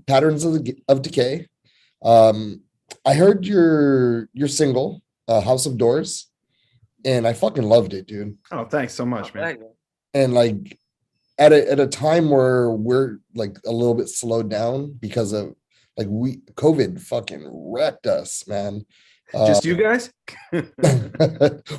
Patterns of Decay. Um, I heard your single, House of Doors, and I fucking loved it, dude. Oh, thanks so much, man. Thank you. And like at a time where we're like a little bit slowed down because of like COVID fucking wrecked us, man. Just you guys?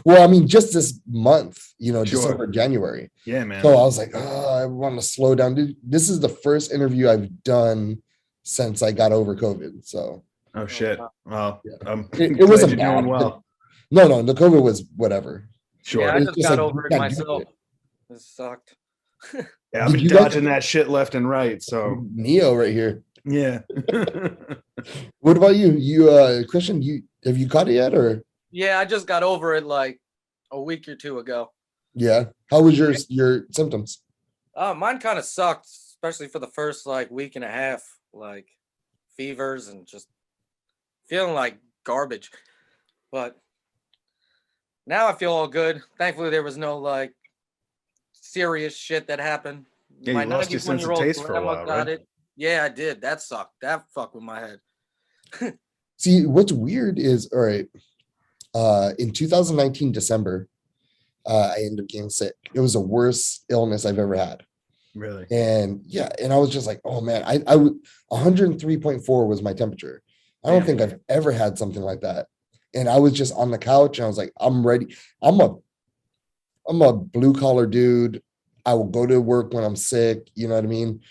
Well, I mean, just this month, Sure. December, January. Yeah, man. So I was like, oh, I want to slow down. Dude, this is the first interview I've done since I got over COVID. So. Oh shit. Well, Yeah. it It wasn't you're doing bad. well. No, the COVID was whatever. Sure. Yeah, I It's just just got like, over you it can't do myself. it. It sucked. Yeah, I've Did been you guys- dodging that shit left and right. So Neo right here. yeah. What about you? Christian, have you caught it yet, or Yeah, I just got over it like a week or two ago. yeah? How was your symptoms? Mine kind of sucked, especially for the first like week and a half, like fevers and just feeling like garbage. But now I feel all good. Thankfully, there was no like serious shit that happened. Yeah, you lost your sense of taste for a while, right? it. Yeah, I did. That sucked. That fucked with my head. See, what's weird is, all right, in 2019 December, I ended up getting sick. It was the worst illness I've ever had. Really? And yeah, and I was just like, oh man, I 103.4 was my temperature. I don't think I've ever had something like that. And I was just on the couch and I was like, I'm ready. I'm a blue collar dude. I will go to work when I'm sick. You know what I mean?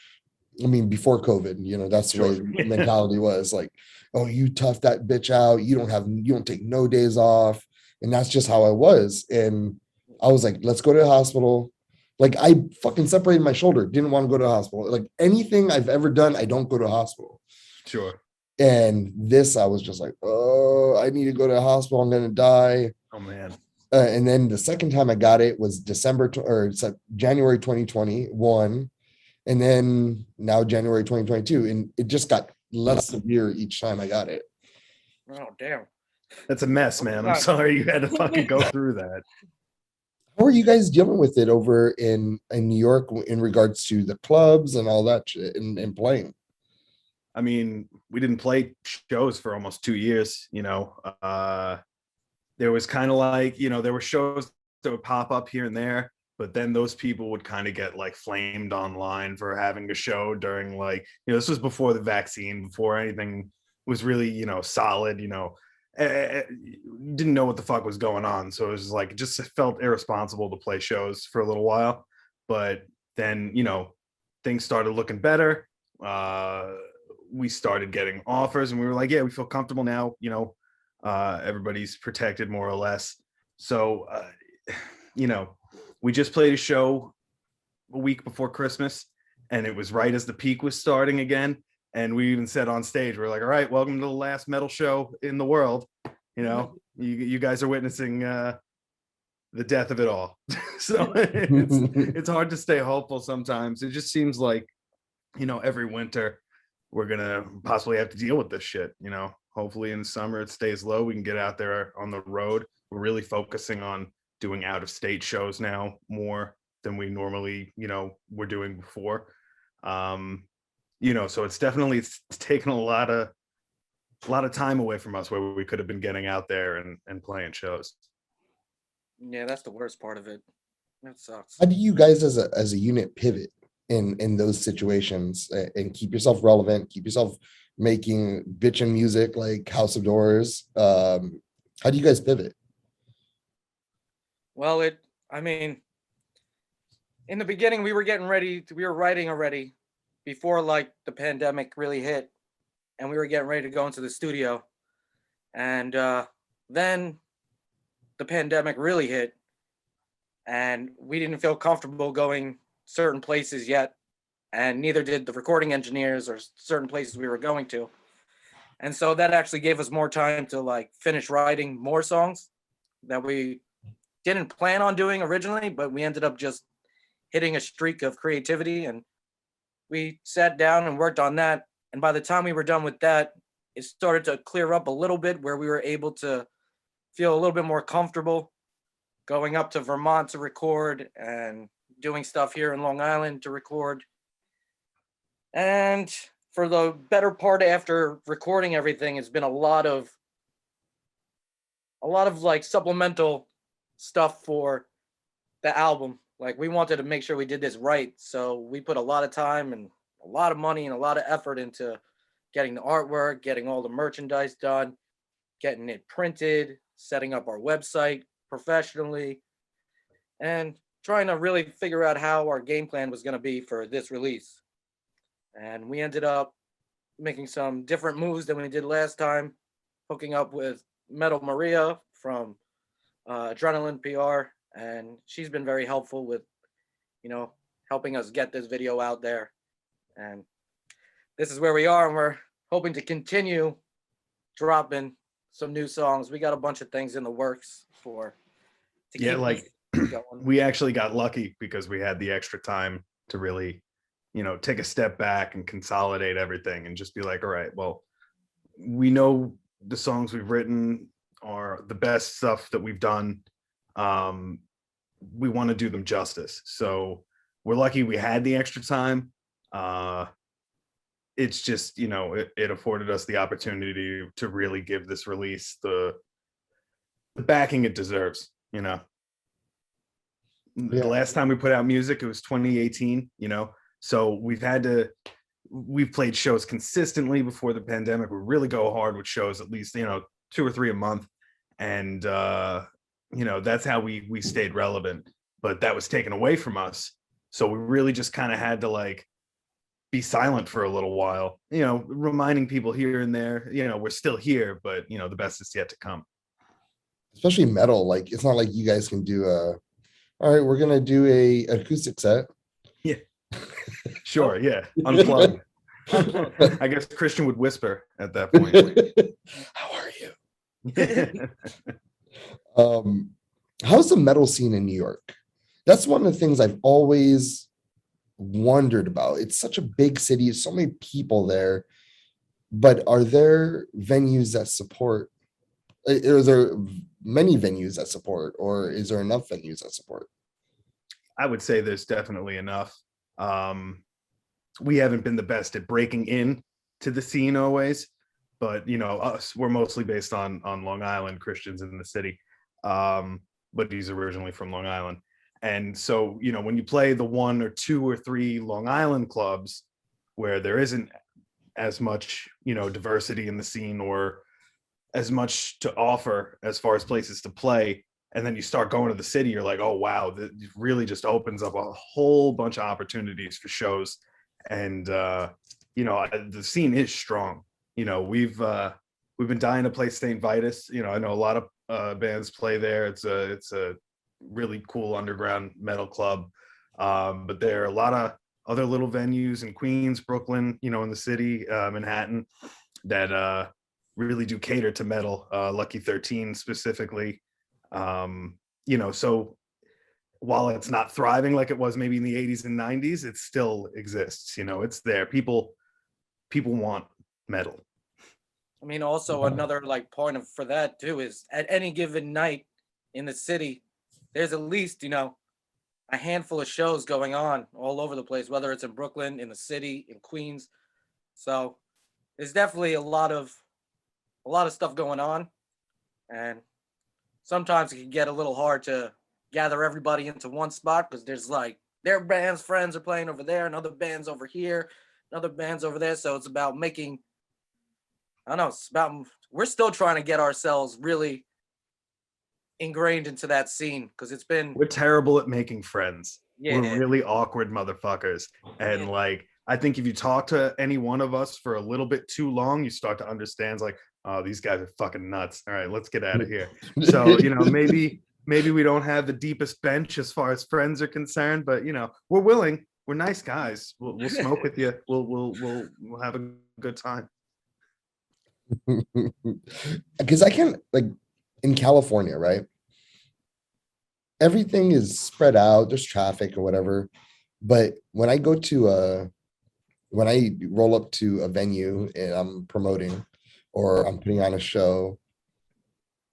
I mean, before COVID, that's the way the mentality was like, oh, you tough that bitch out. You don't take no days off. And that's just how I was. And I was like, let's go to the hospital. Like I fucking separated my shoulder. Didn't want to go to the hospital. Like anything I've ever done, I don't go to a hospital. Sure. And this, I was just like, oh, I need to go to the hospital. I'm going to die. Oh man. And then the second time I got it was January 2021. And then now January 2022. And it just got less severe each time I got it. Oh damn. That's a mess, man. I'm sorry you had to fucking go through that. How are you guys dealing with it over in New York in regards to the clubs and all that shit and playing? I mean, we didn't play shows for almost 2 years, there was kind of like, there were shows that would pop up here and there, but then those people would kind of get like flamed online for having a show during like, this was before the vaccine, before anything was really, solid, didn't know what the fuck was going on. So it was like, it just felt irresponsible to play shows for a little while. But then, things started looking better. We started getting offers and we were like, yeah, we feel comfortable now. Everybody's protected more or less. So, we just played a show a week before Christmas and it was right as the peak was starting again. And we even said on stage, we're like, all right, welcome to the last metal show in the world. You guys are witnessing the death of it all. So it's hard to stay hopeful sometimes. It just seems like, every winter we're going to possibly have to deal with this shit. Hopefully in the summer it stays low. We can get out there on the road. We're really focusing on doing out of state shows now more than we normally, were doing before. So it's definitely taken a lot of time away from us where we could have been getting out there and playing shows. Yeah, that's the worst part of it. That sucks. How do you guys as a unit pivot in those situations and keep yourself relevant, keep yourself making bitchin' music like House of Doors? How do you guys pivot? Well, in the beginning we were writing already before like the pandemic really hit and we were getting ready to go into the studio. And then the pandemic really hit and we didn't feel comfortable going certain places yet. And neither did the recording engineers or certain places we were going to. And so that actually gave us more time to like finish writing more songs that we didn't plan on doing originally, but we ended up just hitting a streak of creativity and we sat down and worked on that. And by the time we were done with that, it started to clear up a little bit where we were able to feel a little bit more comfortable going up to Vermont to record and doing stuff here in Long Island to record. And for the better part after recording everything, it's been a lot of like supplemental stuff for the album. Like we wanted to make sure we did this right. So we put a lot of time and a lot of money and a lot of effort into getting the artwork, getting all the merchandise done, getting it printed, setting up our website professionally, and trying to really figure out how our game plan was going to be for this release. And we ended up making some different moves than we did last time, hooking up with Metal Maria from Adrenaline PR, and she's been very helpful with, helping us get this video out there. And this is where we are, and we're hoping to continue dropping some new songs. We got a bunch of things in the works to keep like going. we actually got lucky because we had the extra time to really, take a step back and consolidate everything and just be like, all right, well, we know the songs we've written are the best stuff that we've done. We want to do them justice. So we're lucky we had the extra time. It's just, it afforded us the opportunity to really give this release the backing it deserves, The last time we put out music, it was 2018, so we've played shows consistently before the pandemic. We really go hard with shows, at least, 2 or 3 a month. And, that's how we stayed relevant, but that was taken away from us. So we really just kind of had to be silent for a little while, reminding people here and there, we're still here, but the best is yet to come. Especially metal, like it's not like you guys can do all right, we're gonna do a acoustic set. Yeah. Sure, yeah. Unplugged. I guess Christian would whisper at that point. How are you? How's the metal scene in New York? That's one of the things I've always wondered about. It's such a big city, so many people there, but are there venues that support? Are there many venues that support, or is there enough venues that support? I would say there's definitely enough. We haven't been the best at breaking in to the scene always, but us, we're mostly based on Long Island. Christian's in the city, but he's originally from Long Island. And so, when you play the 1 or 2 or 3 Long Island clubs where there isn't as much, diversity in the scene or as much to offer as far as places to play, and then you start going to the city, you're like, oh, wow, that really just opens up a whole bunch of opportunities for shows. And, the scene is strong. We've been dying to play St. Vitus. I know a lot of bands play there. It's a really cool underground metal club. But there are a lot of other little venues in Queens, Brooklyn, in the city, Manhattan, that really do cater to metal, Lucky 13 specifically. So while it's not thriving like it was maybe in the 80s and 90s, it still exists. It's there. People want metal. I mean, also another point for that too is at any given night in the city, there's at least, a handful of shows going on all over the place, whether it's in Brooklyn, in the city, in Queens. So there's definitely a lot of stuff going on. And sometimes it can get a little hard to gather everybody into one spot because there's their band's friends are playing over there and other bands over here, and other bands over there. So it's about making, we're still trying to get ourselves really ingrained into that scene because we're terrible at making friends. Yeah. We're really awkward motherfuckers. And I think if you talk to any one of us for a little bit too long, you start to understand oh, these guys are fucking nuts. All right, let's get out of here. So, maybe we don't have the deepest bench as far as friends are concerned, but we're willing. We're nice guys. We'll smoke with you. We'll have a good time. Because I can't, in California, right? Everything is spread out. There's traffic or whatever. But when I when I roll up to a venue and I'm promoting or I'm putting on a show,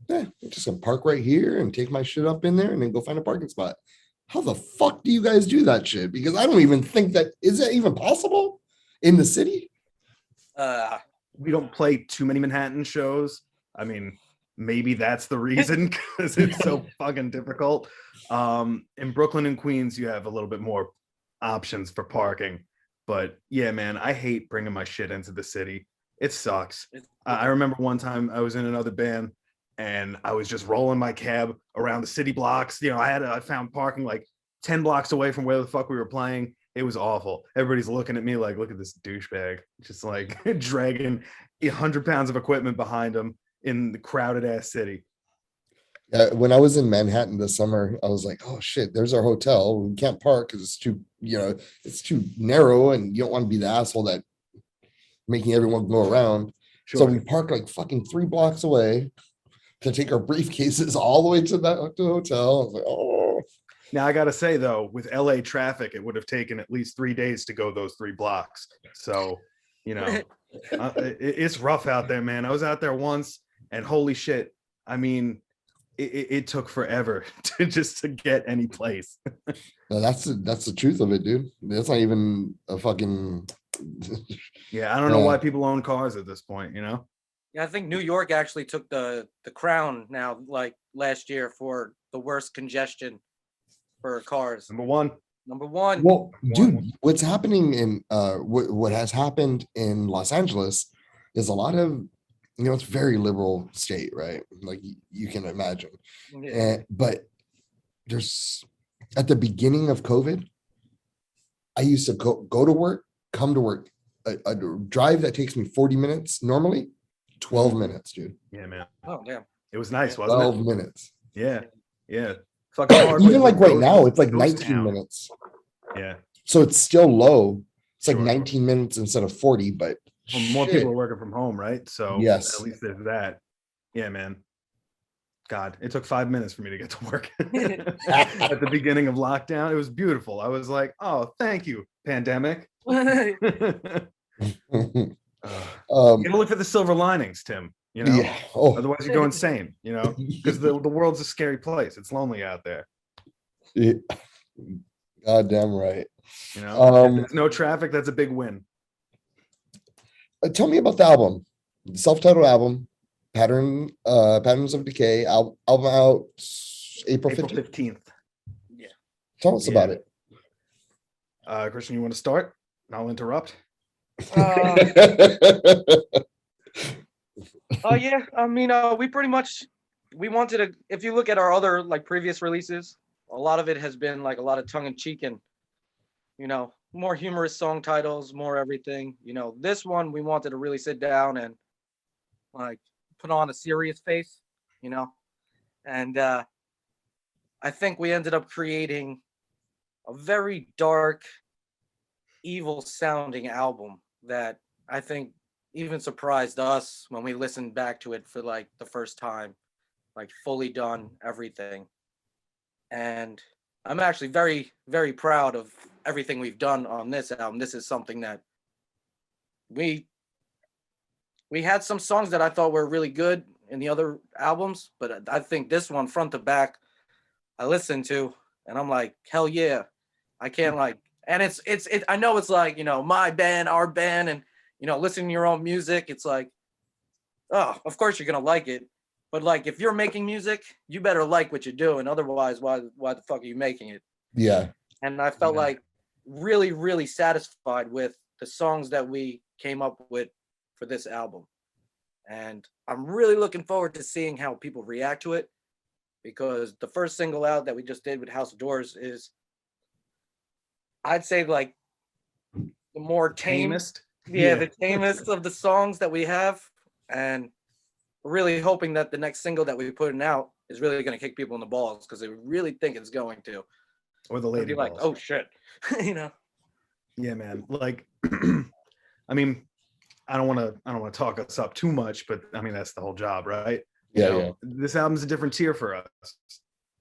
I'm just gonna park right here and take my shit up in there and then go find a parking spot. How the fuck do you guys do that shit? Because I don't even think is that even possible? In the city? We don't play too many Manhattan shows. I mean, maybe that's the reason, because it's so fucking difficult. In Brooklyn and Queens, you have a little bit more options for parking. But yeah, man, I hate bringing my shit into the city. It sucks. I remember one time I was in another band and I was just rolling my cab around the city blocks. You know, I found parking like 10 blocks away from where the fuck we were playing. It was awful. Everybody's looking at me like, look at this douchebag, just like dragging 100 pounds of equipment behind him in the crowded ass city. When I was in Manhattan this summer, I was like, oh shit, there's our hotel. We can't park because it's too, it's too narrow, and you don't want to be the asshole that making everyone go around. Sure. So we parked like fucking 3 blocks away to take our briefcases all the way to the hotel. I was like, oh. Now I gotta say though, with LA traffic, it would have taken at least 3 days to go those 3 blocks. So, it's rough out there, man. I was out there once, and holy shit, I mean, it took forever to get any place. No, that's the truth of it, dude. That's not even a fucking. Yeah, I don't know why people own cars at this point. Yeah, I think New York actually took the crown now, like last year, for the worst congestion for cars. Number one. Well, dude, what's happening in what has happened in Los Angeles is a lot of, it's very liberal state, right? Like you can imagine. Yeah. But there's, at the beginning of COVID, I used to go to work, come to work, a drive that takes me 40 minutes normally, 12 minutes, dude. Yeah, man. Oh, damn. It was nice, wasn't 12 it? minutes. Yeah. Even like right now, it's like 19 minutes. Yeah. So it's still low. It's like Sure. 19 minutes instead of 40, but Well, more people are working from home, right? So yes, at least there's that. Yeah, man. God, it took 5 minutes for me to get to work at the beginning of lockdown. It was beautiful. I was like, oh, thank you, pandemic. Gotta look for the silver linings, Tim. Yeah. Oh, Otherwise you go insane, because the world's a scary place. It's lonely out there. yeah. Goddamn right. If there's no traffic, that's a big win. Tell me about the album, the self-titled album, Patterns of Decay, album out April 15th. Yeah. Tell us about it. Christian, you want to start? I'll interrupt. Oh yeah, I mean, we wanted to. If you look at our other like previous releases, a lot of it has been like a lot of tongue in cheek and, more humorous song titles, more everything. This one we wanted to really sit down and like put on a serious face, and I think we ended up creating a very dark, evil sounding album that I think even surprised us when we listened back to it for like the first time, like fully done everything. And I'm actually very, very proud of everything we've done on this album. This is something that we had some songs that I thought were really good in the other albums, but I think this one front to back I listened to and I'm like, hell yeah. I can't and it's I know it's like, my band, our band, and listening to your own music, it's like, oh, of course you're gonna like it. But like, if you're making music, you better like what you're doing. Otherwise, why the fuck are you making it? Yeah. And I felt like really, really satisfied with the songs that we came up with for this album. And I'm really looking forward to seeing how people react to it, because the first single out that we just did with House of Doors is, I'd say, like the more tamest. Yeah, the tamest of the songs that we have. And we're really hoping that the next single that we're putting out is really going to kick people in the balls, because they really think it's going to. Or the lady balls. Like, oh shit. Yeah, man. Like, I mean, I don't want to talk us up too much, but I mean, that's the whole job, right? Yeah. This album's a different tier for us.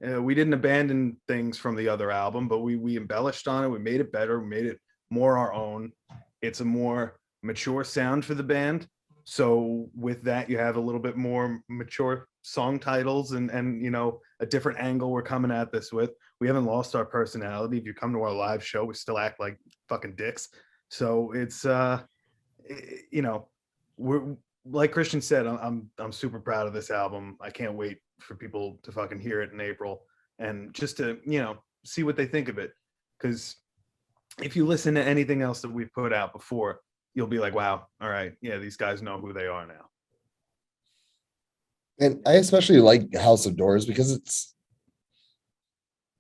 We didn't abandon things from the other album, but we embellished on it. We made it better. We made it more our own. It's a more mature sound for the band. So with that, you have a little bit more mature song titles and a different angle we're coming at this with. We haven't lost our personality. If you come to our live show, we still act like fucking dicks. So it's you know, we're like Christian said, I'm super proud of this album. I can't wait for people to fucking hear it in April and just to, you know, see what they think of it. Because if you listen to anything else that we've put out before, you'll be like, wow, all right, yeah, these guys know who they are now. And I especially like House of Doors because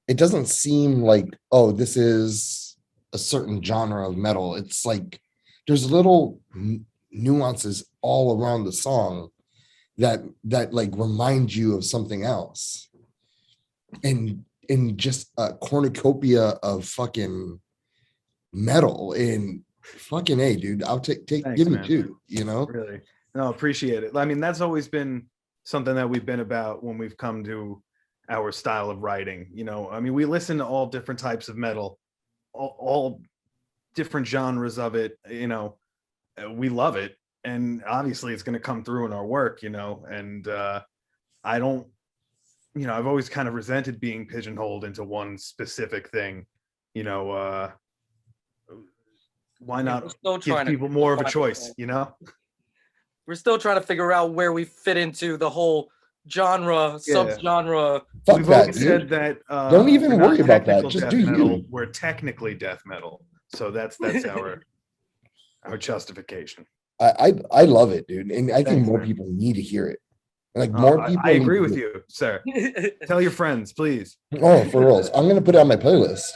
it doesn't seem like, oh, this is a certain genre of metal. It's like there's little nuances all around the song that like remind you of something else. And in just a cornucopia of fucking metal and fucking A, dude. I'll take Thanks, give me man. two, you know? Really. No, appreciate it. I mean, that's always been something that we've been about when we've come to our style of writing. You know, I mean, we listen to all different types of metal, all different genres of it. You know, we love it, and obviously, it's going to come through in our work. You know, and I don't, you know, I've always kind of resented being pigeonholed into one specific thing. You know, why not give people more of a choice? You know. We're still trying to figure out where we fit into the whole genre, subgenre. Fuck We've that, always dude. said that Don't even we're not worry about that. technical Just death do metal, you. we're technically death metal. So that's our justification. I love it, dude. And I think Thanks, more man. people need to hear it. Like more people. I agree need with to- you, sir. Tell your friends, please. Oh, for reals. I'm gonna put it on my playlist.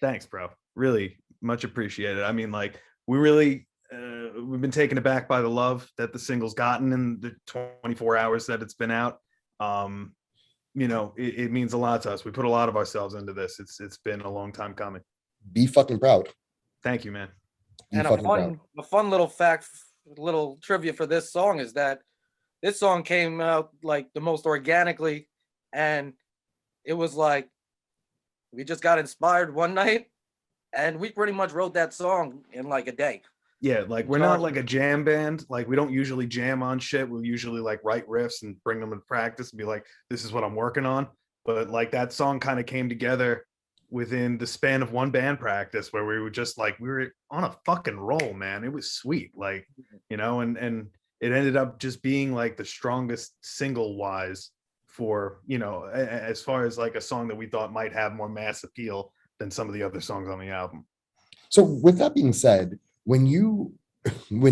Thanks, bro. Really much appreciated. I mean, like, we really we've been taken aback by the love that the single's gotten in the 24 hours that it's been out. You know, it means a lot to us. We put a lot of ourselves into this. It's been a long time coming. Be fucking proud. Thank you, man. Be And fucking proud. a fun little fact, little trivia for this song is that this song came out like the most organically, and it was like we just got inspired one night, and we pretty much wrote that song in like a day. Yeah, like we're not like a jam band. Like we don't usually jam on shit. We'll usually like write riffs and bring them to practice and be like, this is what I'm working on. But like that song kind of came together within the span of one band practice where we were just like, we were on a fucking roll, man. It was sweet. Like, you know, and it ended up just being like the strongest single wise for, you know, as far as like a song that we thought might have more mass appeal than some of the other songs on the album. So with that being said, when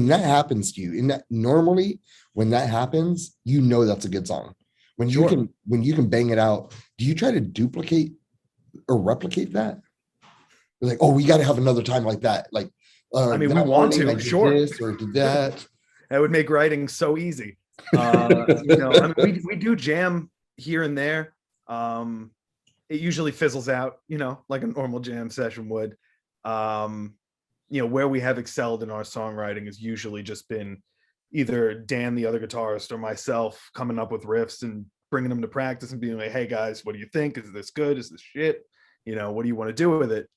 that happens to you, normally when that happens, you know that's a good song. When Sure. you can bang it out, do you try to duplicate or replicate that? You're like, oh, we got to have another time like that. Like, I mean, we want to, sure. This or did that. That would make writing so easy. You know, I mean, we do jam here and there. It usually fizzles out, you know, like a normal jam session would. You know, where we have excelled in our songwriting has usually just been either Dan, the other guitarist, or myself coming up with riffs and bringing them to practice and being like, hey guys, what do you think? Is this good? Is this shit? You know, what do you want to do with it?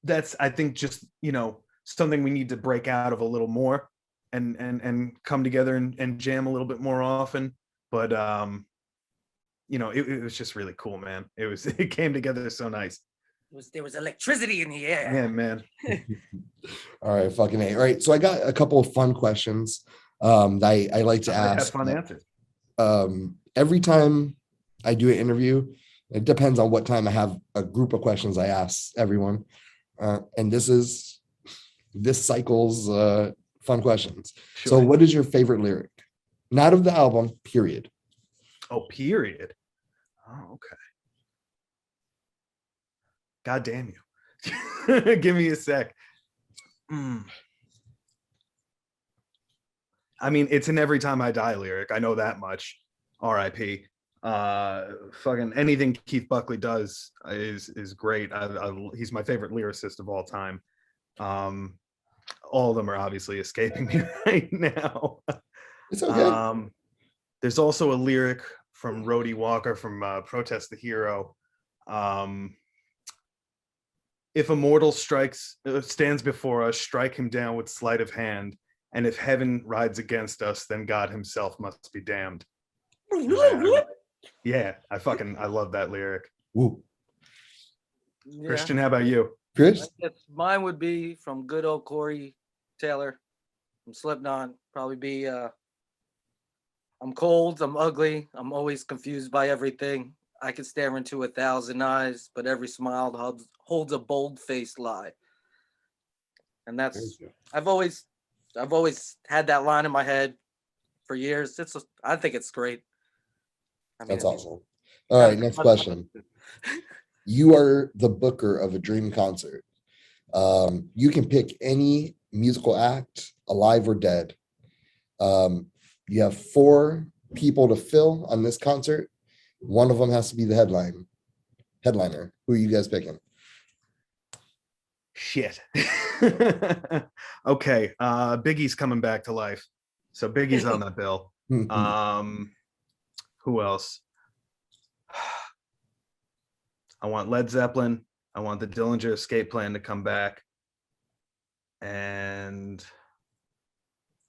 That's, I think, just, you know, something we need to break out of a little more and come together and jam a little bit more often. But you know, it was just really cool, man. It came together so nice. There was electricity in the air. Yeah, man. All right, fucking A. All right, so I got a couple of fun questions that I like to ask. Have fun answers. Every time I do an interview, it depends on what time I have a group of questions I ask everyone. And this cycle's fun questions. Sure. So what is your favorite lyric? Not of the album, period. Oh, period. Oh, okay. God damn you. Give me a sec. I mean, it's an Every Time I Die lyric. I know that much. R.I.P. Fucking anything Keith Buckley does is great. He's my favorite lyricist of all time. All of them are obviously escaping me right now. It's okay. There's also a lyric from Rhodey Walker from Protest the Hero. If a mortal stands before us, strike him down with sleight of hand. And if heaven rides against us, then God himself must be damned. Yeah, I love that lyric. Woo. Yeah. Christian, how about you? Chris? Mine would be from good old Corey Taylor from Slipknot. Probably be I'm cold, I'm ugly, I'm always confused by everything. I can stare into 1,000 eyes, but every smile holds a bold-faced lie. And that's I've always had that line in my head for years. I think it's great. I mean, That's awesome. All right, next question. You are the booker of a dream concert. You can pick any musical act, alive or dead. You have 4 people to fill on this concert. One of them has to be the headliner. Who are you guys picking? Shit. Okay. Biggie's coming back to life. So Biggie's on that bill. Who else? I want Led Zeppelin. I want the Dillinger Escape Plan to come back. And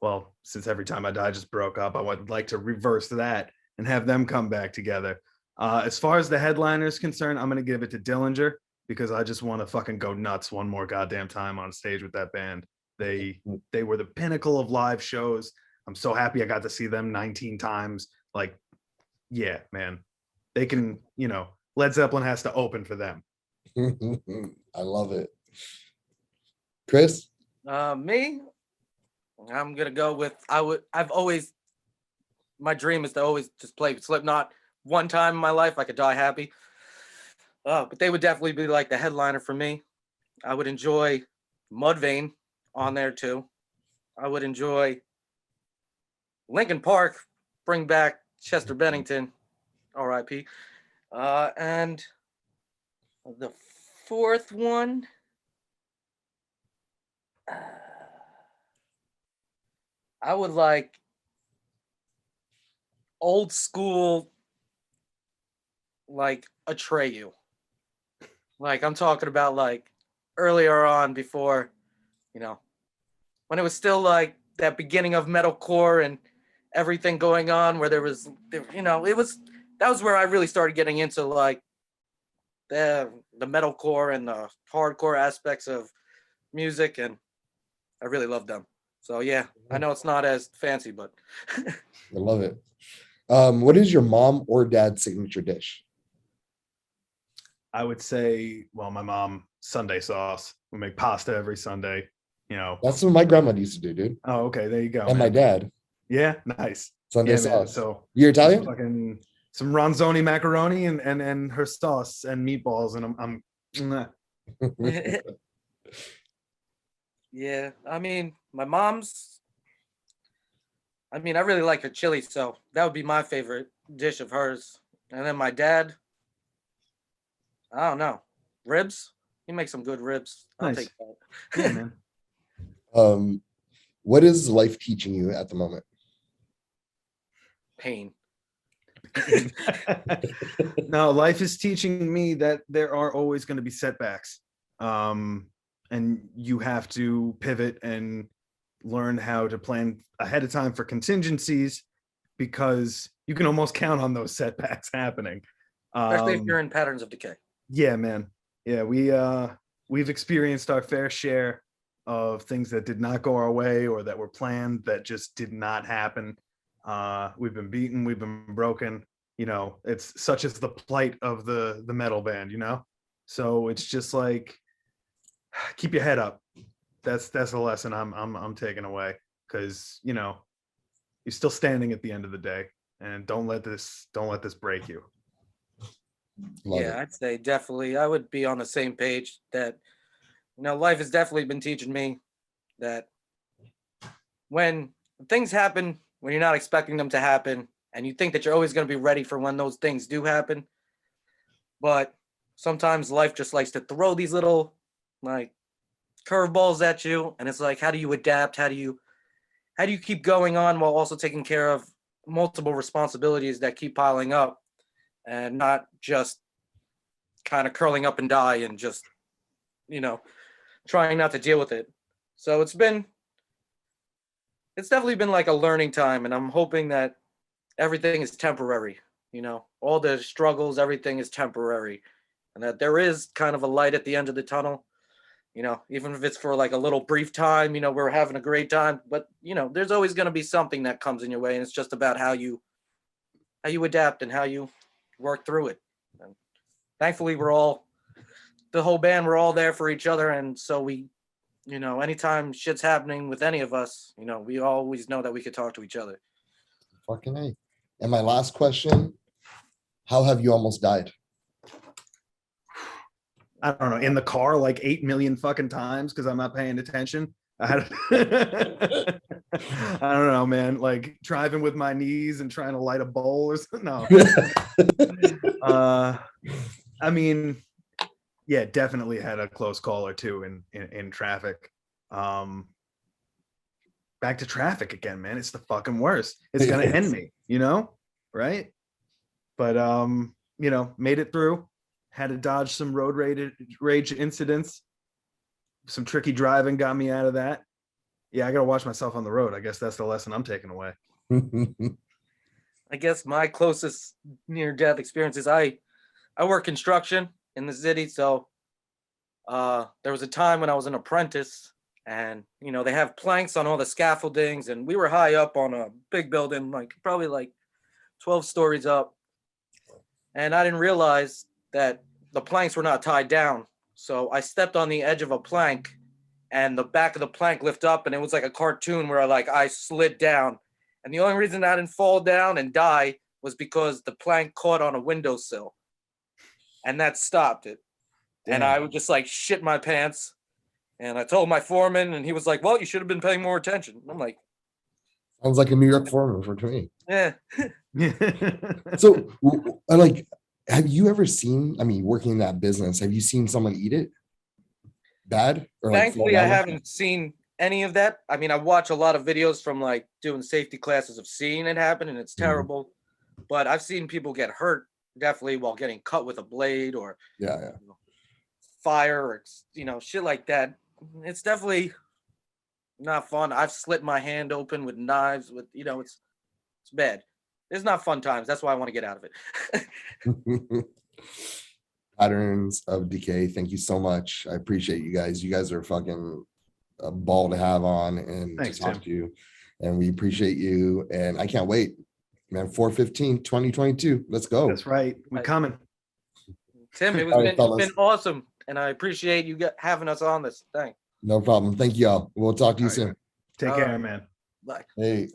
well, since Every Time I Die just broke up, I would like to reverse that and have them come back together. As far as the headliner is concerned, I'm going to give it to Dillinger because I just want to fucking go nuts one more goddamn time on stage with that band. They were the pinnacle of live shows. I'm so happy I got to see them 19 times. Like, yeah, man, they can, Led Zeppelin has to open for them. I love it. Chris? Me, I'm gonna go with my dream is to always just play Slipknot one time in my life. I could die happy. But they would definitely be like the headliner for me. I would enjoy Mudvayne on there too. I would enjoy Linkin Park, bring back Chester Bennington, R.I.P. And the 4th one, I would like old school, like Atreyu. Like I'm talking about like earlier on before, when it was still like that beginning of metalcore and everything going on where that was where I really started getting into like the metalcore and the hardcore aspects of music, and I really love them. So yeah, I know it's not as fancy, but I love it. What is your mom or dad's signature dish? I would say, well, my mom, Sunday sauce. We make pasta every Sunday, That's what my grandma used to do, dude. Oh, okay, there you go. And my dad. Yeah, nice. Sunday sauce. Man, so you're Italian? Fucking some ronzoni macaroni and her sauce and meatballs, and I'm Yeah, I mean, my mom's. I really like her chili, so that would be my favorite dish of hers. And then my dad, I don't know, ribs. He makes some good ribs. I'll Nice. take that. Yeah, man. What is life teaching you at the moment? Pain. No, life is teaching me that there are always going to be setbacks. And you have to pivot and learn how to plan ahead of time for contingencies, because you can almost count on those setbacks happening. Especially if you're in Patterns of Decay. Yeah, man. Yeah, we've experienced our fair share of things that did not go our way or that were planned that just did not happen. We've been beaten, we've been broken. It's such as the plight of the metal band, So it's just like, keep your head up. That's a lesson I'm taking away, because you're still standing at the end of the day, and don't let this break you. Love it. I'd say definitely I would be on the same page that life has definitely been teaching me that when things happen when you're not expecting them to happen, and you think that you're always going to be ready for when those things do happen, but sometimes life just likes to throw these little like curveballs at you, and it's like, how do you adapt? How do you keep going on while also taking care of multiple responsibilities that keep piling up, and not just kind of curling up and die and just trying not to deal with it. So it's definitely been like a learning time, and I'm hoping that everything is temporary. All the struggles, everything is temporary, and that there is kind of a light at the end of the tunnel. You know, even if it's for like a little brief time, you know, we're having a great time, but you know, there's always going to be something that comes in your way, and it's just about how you adapt and how you work through it. And thankfully, the whole band, we're all there for each other, and so we, you know, anytime shit's happening with any of us, you know, we always know that we could talk to each other. Fucking A. And my last question, how have you almost died? I don't know, in the car like 8 million fucking times because I'm not paying attention. I don't know, man. Like driving with my knees and trying to light a bowl or something. No. I mean, yeah, definitely had a close call or two in traffic. Back to traffic again, man. It's the fucking worst. It's gonna end me, you know, right? But you know, made it through. Had to dodge some road rage incidents. Some tricky driving got me out of that. Yeah, I gotta watch myself on the road. I guess that's the lesson I'm taking away. I guess my closest near-death experience is I work construction in the city, so there was a time when I was an apprentice, and you know they have planks on all the scaffoldings, and we were high up on a big building, like probably like 12 stories up, and I didn't realize that the planks were not tied down. So I stepped on the edge of a plank and the back of the plank lifted up, and it was like a cartoon where I slid down. And the only reason I didn't fall down and die was because the plank caught on a windowsill, and that stopped it. Damn. And I would just like shit my pants. And I told my foreman, and he was like, well, you should have been paying more attention. I'm like, Sounds like a New York foreman for me. yeah. So, like, have you ever seen, I mean, working in that business, have you seen someone eat it bad? Or like Thankfully, I haven't seen any of that. I mean, I watch a lot of videos from like doing safety classes of seeing it happen, and it's terrible. But I've seen people get hurt definitely while getting cut with a blade or you know, fire or you know shit like that. It's definitely not fun. I've slit my hand open with knives. With you know, it's bad. It's not fun times. That's why I want to get out of it. Patterns of Decay. Thank you so much. I appreciate you guys. You guys are fucking a ball to have on and Thanks, to talk Tim. to you. And we appreciate you. And I can't wait. Man, 4/15/2022. Let's go. That's right. We're coming. Tim, All right, it's been awesome. And I appreciate you having us on this thing. No problem. Thank you all. We'll talk to you All right, soon. man. Take All care, right. man. Bye. Hey.